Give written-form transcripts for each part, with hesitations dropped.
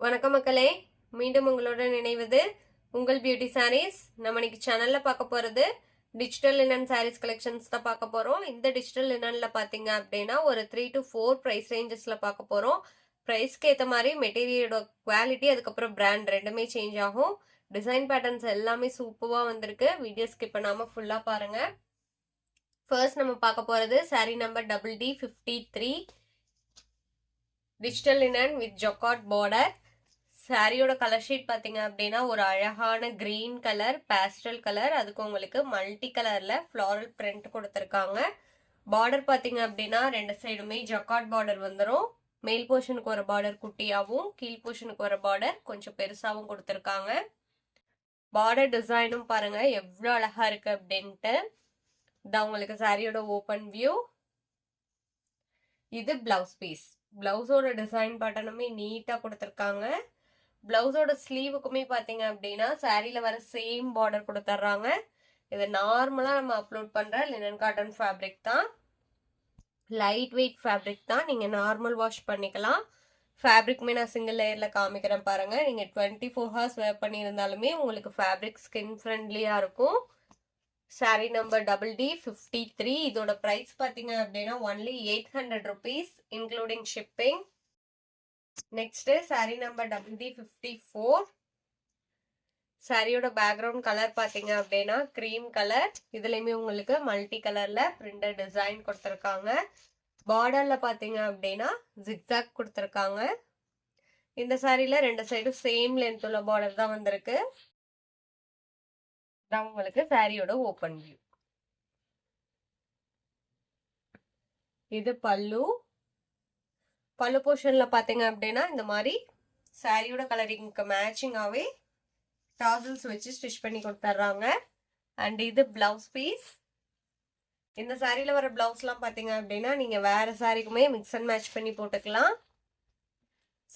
வணக்கம் மக்களே, மீண்டும் உங்களுடன் இணைவது உங்கள் பியூட்டி சாரீஸ். நம்ம இன்னைக்கு சேனல்ல பார்க்க போறது டிஜிட்டல் லினன் சாரீஸ் கலெக்ஷன்ஸ் தான் பார்க்க போறோம். இந்த டிஜிட்டல் லினன்ல பாத்தீங்க அப்படின்னா ஒரு 3 to 4 பிரைஸ் ரேஞ்சஸ்ல பார்க்க போறோம். பிரைஸ்க்கு ஏற்ற மாதிரி மெட்டீரியலோட குவாலிட்டி அதுக்கப்புறம் பிராண்ட் ரெண்டுமே சேஞ்ச் ஆகும். டிசைன் பேட்டர்ன்ஸ் எல்லாமே சூப்பரா வந்திருக்கு. வீடியோ ஸ்கிப் பண்ணாம ஃபுல்லா பாருங்க. ஃபர்ஸ்ட் நம்ம பார்க்க போறது sari number DD53 digital linen with jacquard border. சாரியோட கலர் ஷீட் பார்த்தீங்க அப்படின்னா ஒரு அழகான கிரீன் கலர், பேஸ்டல் கலர், அதுக்கு உங்களுக்கு மல்டி கலர்ல ஃப்ளாரல் பிரிண்ட் கொடுத்துருக்காங்க. பார்டர் பார்த்தீங்க அப்படின்னா ரெண்டு சைடுமே ஜொக்கார்ட் பார்டர் வந்துடும். மேல் போர்ஷனுக்கு ஒரு பார்டர் குட்டியாகவும் கீழ் போர்ஷனுக்கு ஒரு பார்டர் கொஞ்சம் பெருசாகவும் கொடுத்துருக்காங்க. பார்டர் டிசைனும் பாருங்க எவ்வளோ அழகா இருக்கு அப்படின்ட்டு. இதான் உங்களுக்கு சாரியோட ஓப்பன் வியூ. இது பிளவுஸ் பீஸ். பிளவுஸோட டிசைன் பேட்டர்னுமே நீட்டா கொடுத்துருக்காங்க. பிளவுஸோட ஸ்லீவுக்குமே பாத்தீங்க அப்படின்னா சாரியில வர சேம் பார்டர் கொடுத்துட்றாங்க. இது நார்மலா நம்ம அப்லோட் பண்ற லினன் காட்டன் ஃபேப்ரிக் தான். லைட் வெயிட் ஃபேப்ரிக் தான். நீங்க நார்மல் வாஷ் பண்ணிக்கலாம். ஃபேப்ரிக்குமே நான் சிங்கிள் லேயர்ல காமிக்கிறேன் பாருங்க. நீங்க 24 hours வேர் பண்ணியிருந்தாலுமே உங்களுக்கு ஃபேப்ரிக் ஸ்கின் ஃப்ரெண்ட்லியா இருக்கும். Sorry number DD53. இதோட பிரைஸ் பாத்தீங்க அப்படின்னா only 800 rupees including shipping. Next sari number DD54. சாரியோட பேக்ரவுண்ட் கலர் பாத்தீங்க அப்படின்னா கிரீம் கலர். இதுலயுமே உங்களுக்கு மல்டி கலர்ல பிரிண்டட் டிசைன் கொடுத்துருக்காங்க. பார்டர்ல பாத்தீங்க அப்படின்னா ஜிக்ஸாக் கொடுத்துருக்காங்க. இந்த சாரில ரெண்டு சைடும் சேம் லென்த் உள்ள பார்டர் தான் வந்திருக்கு. உங்களுக்கு சாரியோட ஓப்பன் வியூ. இது பல்லு. பல்லு போர்ஷன்ல பாத்தீங்க அப்படின்னா இந்த மாதிரி சாரியோட கலரிங்க்கு மேட்சிங்காவே டாசல்ஸ் வச்சு ஸ்டிச் பண்ணி கொடுத்துட்றாங்க. அண்ட் இது பிளவுஸ் பீஸ். இந்த சாரியில வர பிளவுஸ்லாம் பாத்தீங்க அப்படின்னா நீங்க வேற சாரிக்குமே மிக்ஸ் அண்ட் மேட்ச் பண்ணி போட்டுக்கலாம்.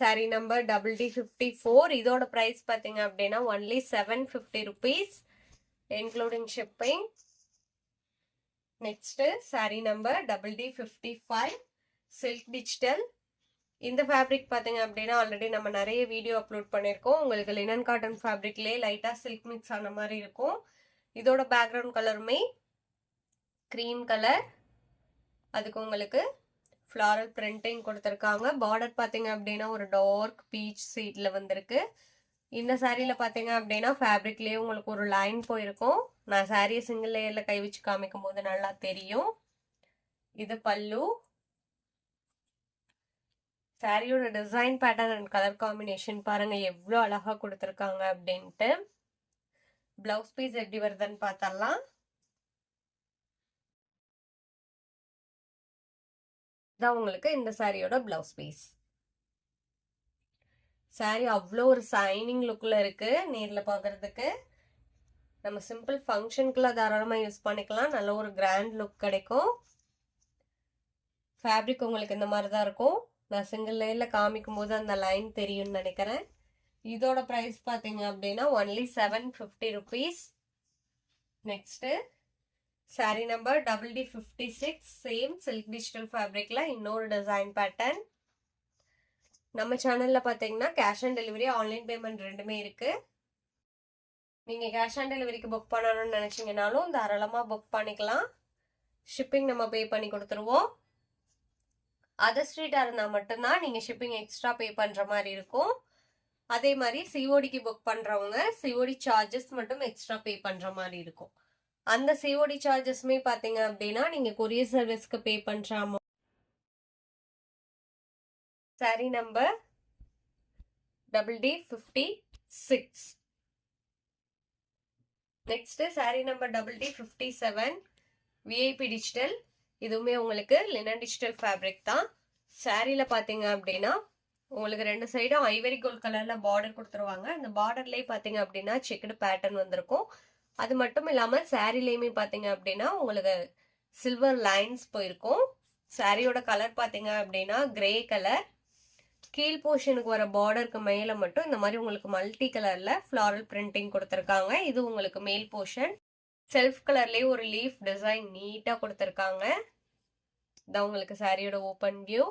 Sorry number DD54. இதோட பிரைஸ் பாத்தீங்க அப்படின்னா only 750 rupees including shipping. Next saree number DD55 silk digital. இந்த ஃபேப்ரிக் பாத்தீங்க அப்படின்னா ஆல்ரெடி நம்ம நிறைய வீடியோ அப்லோட் பண்ணியிருக்கோம். உங்களுக்கு லினன் காட்டன் ஃபேப்ரிக்லேயே லைட்டா சில்க் மிக்ஸ் ஆன மாதிரி இருக்கும். இதோட பேக்ரவுண்ட் கலருமே கிரீம் கலர், அதுக்கு உங்களுக்கு ஃப்ளாரல் பிரிண்டிங் கொடுத்துருக்காங்க. பார்டர் பாத்தீங்க அப்படின்னா ஒரு டார்க் பீச் சீட்ல வந்திருக்கு. இந்த சாரியில பாத்தீங்க அப்படின்னா ஃபேப்ரிக்லயே உங்களுக்கு ஒரு லைன் போயிருக்கும். நான் சாரியை சிங்கிள் லேயர்ல கை வச்சு காமிக்கும் போது நல்லா தெரியும். இது பல்லு. சாரியோட design pattern and colour combination பாருங்க எவ்வளோ அழகா கொடுத்துருக்காங்க அப்படின்ட்டு. பிளவுஸ் பீஸ் எப்படி வருதுன்னு பார்த்தரலாம். இதான் உங்களுக்கு இந்த சாரியோட பிளவுஸ் பீஸ். சாரி அவ்வளோ ஒரு சைனிங் லுக்ல இருக்கு. நேர்ல பாக்குறதுக்கு நம்ம சிம்பிள் ஃபங்க்ஷனுக்குள்ள தாராளமா யூஸ் பண்ணிக்கலாம். நல்ல ஒரு கிராண்ட் லுக் கிடைக்கும். ஃபேப்ரிக் உங்களுக்கு இந்த மாதிரி தான் இருக்கும். நான் சிங்கிள் லேயர்ல காமிக்கும் போது அந்த லைன் தெரியும்னு நினைக்கிறேன். இதோட பிரைஸ் பாத்தீங்க அப்படின்னா only 750 rupees. Next sari number DD56. Same silk digital ஃபேப்ரிக்ல இன்னொரு டிசைன் பேட்டர்ன். நம்ம சேனல்ல பாத்தீங்கன்னா cash on delivery, online payment ரெண்டுமே இருக்கு. நீங்க கேஷ் ஆன் டெலிவரிக்கு புக் பண்ணணும்னு நினைச்சீங்கனாலும் தாராளமா புக் பண்ணிக்கலாம். ஷிப்பிங் நம்ம பே பண்ணி கொடுத்துருவோம். அதர் ஸ்ட்ரீட்டா இருந்தா மட்டும்தான் நீங்க ஷிப்பிங் எக்ஸ்ட்ரா பே பண்ற மாதிரி இருக்கும். அதே மாதிரி சிஓடிக்கு புக் பண்றவங்க சிஓடி சார்ஜஸ் மட்டும் எக்ஸ்ட்ரா பே பண்ற மாதிரி இருக்கும். அந்த சிஓடி சார்ஜஸ்மே பாத்தீங்க அப்படின்னா நீங்க கொரியர் சர்வீஸ்க்கு பே பண்ற sorry number DD56. Next sari number DD57 VIP digital. இதுவுமே உங்களுக்கு லினன் டிஜிட்டல் ஃபேப்ரிக் தான். சாரியில பாத்தீங்க அப்படின்னா உங்களுக்கு ரெண்டு சைடும் ஐவரி கோல்ட் கலர்ல பார்டர் கொடுத்துருவாங்க. அந்த பார்டர்லயே பாத்தீங்க அப்படின்னா செக்குடு பேட்டர்ன் வந்திருக்கும். அது மட்டும் இல்லாம சாரிலையுமே பாத்தீங்க அப்படின்னா உங்களுக்கு சில்வர் லைன்ஸ் போயிருக்கும். சாரியோட கலர் பாத்தீங்க அப்படின்னா கிரே கலர். கீழ் போர்ஷனுக்கு வர பார்டருக்கு மேல மட்டும் இந்த மாதிரி உங்களுக்கு மல்டி கலர்ல ஃப்ளாரல் பிரிண்டிங் கொடுத்துருக்காங்க. இது உங்களுக்கு மேல் போர்ஷன். செல்ஃப் கலர்லயே ஒரு லீஃப் டிசைன் நீட்டா கொடுத்துருக்காங்க. இதான் உங்களுக்கு சாரியோட ஓப்பன் வியூ.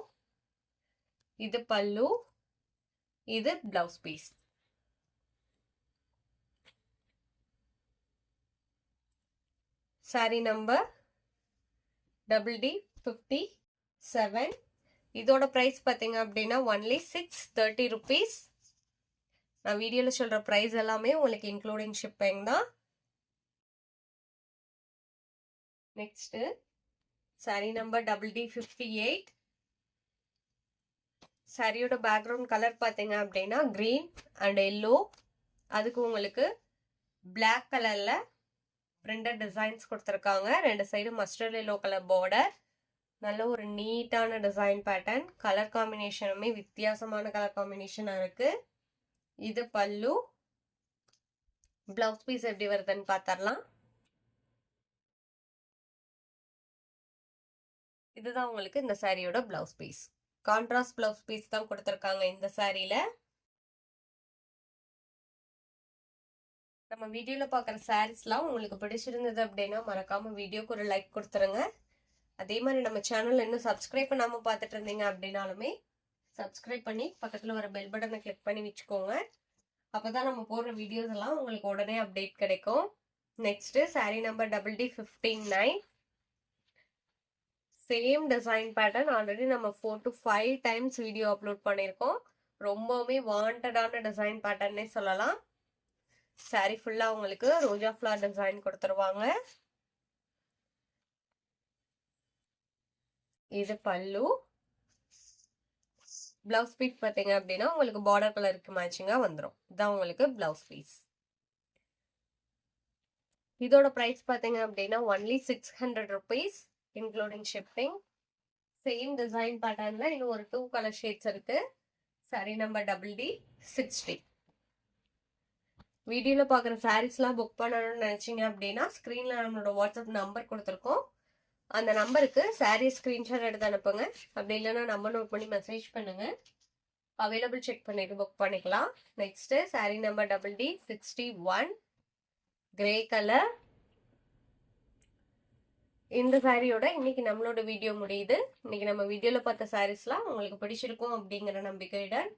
இது பல்லு. இது blouse piece. Sorry number DD57. இதோட பிரைஸ் பார்த்தீங்க அப்படின்னா ஒன்லி 630 rupees. நான் வீடியோவில் சொல்கிற ப்ரைஸ் எல்லாமே உங்களுக்கு இன்க்ளூடிங் ஷிப்பிங் தான். Next sorry number DD58. சாரியோட பேக்ரவுண்ட் கலர் பார்த்தீங்க அப்படின்னா க்ரீன் அண்ட் எல்லோ. அதுக்கு உங்களுக்கு பிளாக் கலரில் பிரிண்டட் டிசைன்ஸ் கொடுத்துருக்காங்க. 2 சைடும் மஸ்டர்ட் எல்லோ கலர் பார்டர். நல்ல ஒரு நீட்டான டிசைன் பேட்டர்ன். கலர் காம்பினேஷனுமே வித்தியாசமான கலர் காம்பினேஷனாக இருக்குது. இது பல்லு. பிளவுஸ் பீஸ் எப்படி வருதுன்னு பார்த்தரலாம். இதுதான் உங்களுக்கு இந்த சாரியோட blouse piece. Contrast blouse piece தான் கொடுத்துருக்காங்க இந்த சாரியில. நம்ம வீடியோவில் பார்க்குற சாரீஸ்லாம் உங்களுக்கு பிடிச்சிருந்தது அப்படின்னா மறக்காமல் வீடியோக்கு ஒரு லைக் கொடுத்துருங்க. அதே மாதிரி நம்ம சேனல் இன்னும் சப்ஸ்கிரைப் பண்ணாமல் பார்த்துட்டு இருந்தீங்க அப்படின்னாலுமே சப்ஸ்கிரைப் பண்ணி பக்கத்தில் வர பெல் பட்டனை கிளிக் பண்ணி வச்சுக்கோங்க. அப்போ தான் நம்ம போடுற வீடியோஸ் எல்லாம் உங்களுக்கு உடனே அப்டேட் கிடைக்கும். Next sari number DD59. Same design pattern. Already நம்ம 4 to 5 times வீடியோ அப்லோட் பண்ணியிருக்கோம். ரொம்பவுமே வாண்டடான டிசைன் பேட்டர்னே சொல்லலாம். சாரி ஃபுல்லா உங்களுக்கு ரோஜா ஃப்ளவர் டிசைன் கொடுத்துருவாங்க. இது பல்லு. பிளவுஸ் பீஸ் பார்த்தீங்க அப்படின்னா உங்களுக்கு பார்டர் கலருக்கு மேட்சிங்கா வந்துடும். இதான் உங்களுக்கு பிளவுஸ் பீஸ். இதோட பிரைஸ் பார்த்தீங்க அப்படின்னா only 600 rupees including shipping. Same design பேட்டர்ன்ல இன்னும் ஒரு 2 கலர் ஷேட்ஸ் இருக்கு. Sari number DD60. வீடியோவில் பார்க்குற சாரீஸ்லாம் புக் பண்ணணும்னு நினச்சிங்க அப்படின்னா ஸ்க்ரீனில் நம்மளோட வாட்ஸ்அப் நம்பர் கொடுத்துருக்கோம். அந்த நம்பருக்கு சாரீ ஸ்க்ரீன்ஷாட் எடுத்து அனுப்புங்க. அப்படி இல்லைன்னா நம்பர் நோட் பண்ணி மெசேஜ் பண்ணுங்க. அவைலபிள் செக் பண்ணிட்டு புக் பண்ணிக்கலாம். Next sari number DD61 grey colour. இந்த சாரியோட இன்னைக்கு நம்மளோட வீடியோ முடியுது. இன்னைக்கு நம்ம வீடியோவில் பார்த்த சாரீஸ்லாம் உங்களுக்கு பிடிச்சிருக்கும் அப்படிங்கிற நம்பிக்கையுடன்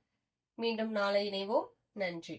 மீண்டும் நாளை இணைவோம். நன்றி.